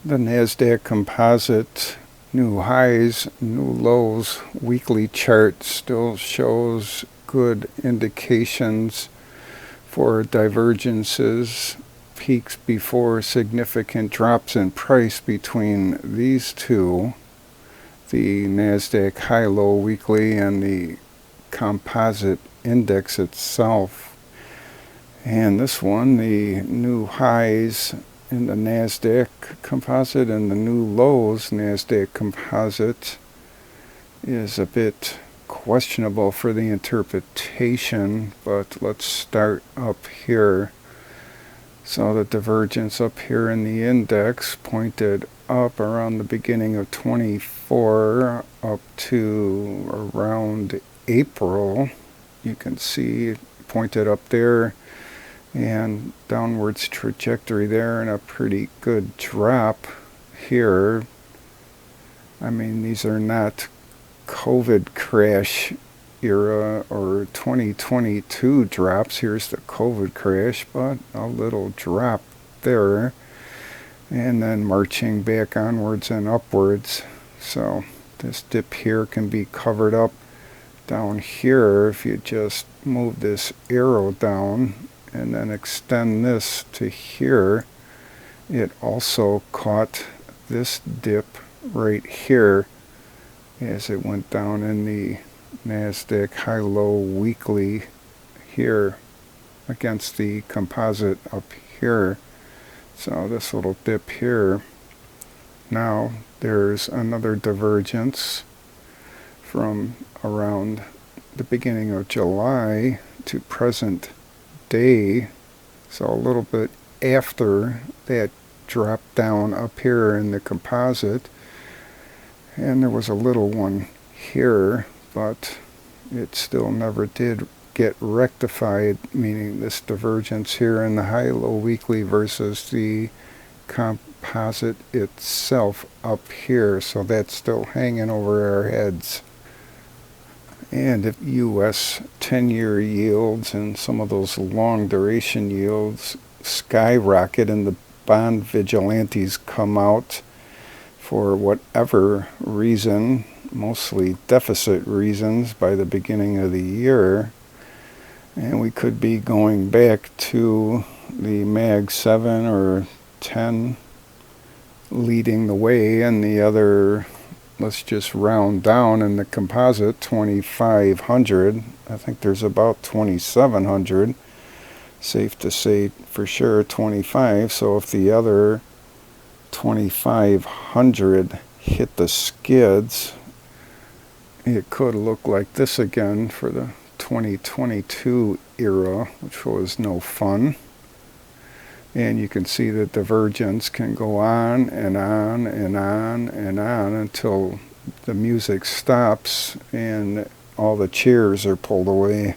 The NASDAQ Composite new highs, new lows weekly chart still shows good indications for divergences, peaks before significant drops in price between these two, the NASDAQ high-low weekly and the composite index itself. And this one, the new highs in the NASDAQ Composite and the new lows NASDAQ Composite is a bit questionable for the interpretation, but let's start up here. So the divergence up here in the index pointed up around the beginning of 24 up to around April. You can see it pointed up there and downwards trajectory there and a pretty good drop here. I mean, these are not COVID crash era or 2022 drops. Here's the COVID crash, but a little drop there and then marching back onwards and upwards. So this dip here can be covered up down here if you just move this arrow down and then extend this to here. It also caught this dip right here as it went down in the NASDAQ high-low weekly here against the composite up here. So this little dip here. Now there's another divergence from around the beginning of July to present day, so a little bit after that drop down up here in the composite, and there was a little one here, but it still never did get rectified, meaning this divergence here in the high-low weekly versus the composite itself up here, so that's still hanging over our heads. And if U.S. 10-year yields and some of those long duration yields skyrocket and the bond vigilantes come out for whatever reason, mostly deficit reasons by the beginning of the year, and we could be going back to the MAG 7 or 10 leading the way, and the other, let's just round down in the composite, 2,500. I think there's about 2,700. Safe to say for sure 25. So if the other 2,500 hit the skids, it could look like this again for the 2022 era, which was no fun. And you can see the divergence can go on and on and on and on until the music stops and all the chairs are pulled away.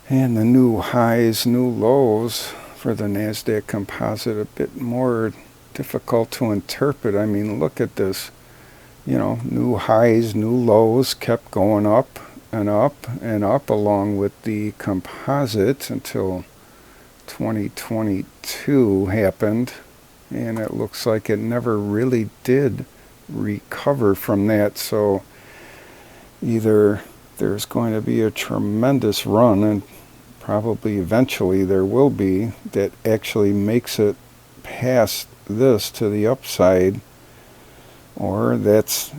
And the new highs, new lows for the NASDAQ Composite, a bit more difficult to interpret. I mean, look at this. You know, new highs, new lows kept going up and up and up along with the composite until 2022 happened, and it looks like it never really did recover from that. So either there's going to be a tremendous run, and probably eventually there will be, that actually makes it past this to the upside, or that's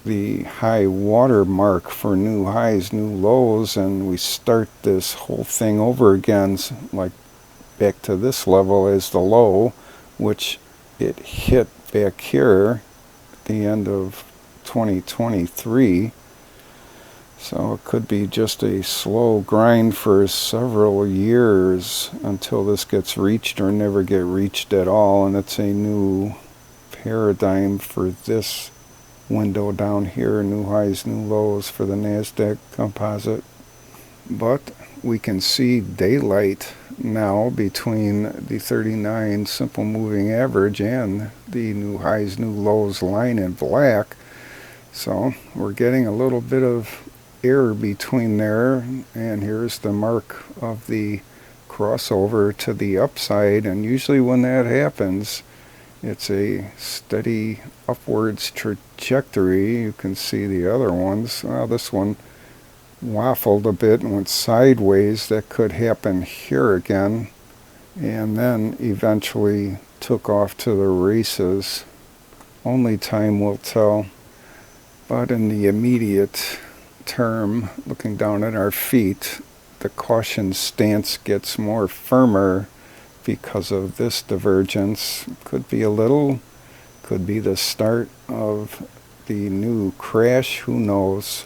the high water mark for new highs, new lows, and we start this whole thing over again, like back to this level as the low, which it hit back here at the end of 2023. So it could be just a slow grind for several years until this gets reached or never get reached at all, and it's a new paradigm for this window down here, new highs, new lows for the NASDAQ Composite. But we can see daylight now between the 39 simple moving average and the new highs, new lows line in black. So we're getting a little bit of air between there, and here's the mark of the crossover to the upside. And usually when that happens, It's a steady upwards trajectory. You can see the other ones. Well, this one waffled a bit and went sideways. That could happen here again. And then eventually took off to the races. Only time will tell. But in the immediate term, looking down at our feet, the caution stance gets more firmer because of this divergence. Could be a little, could be the start of the new crash, who knows.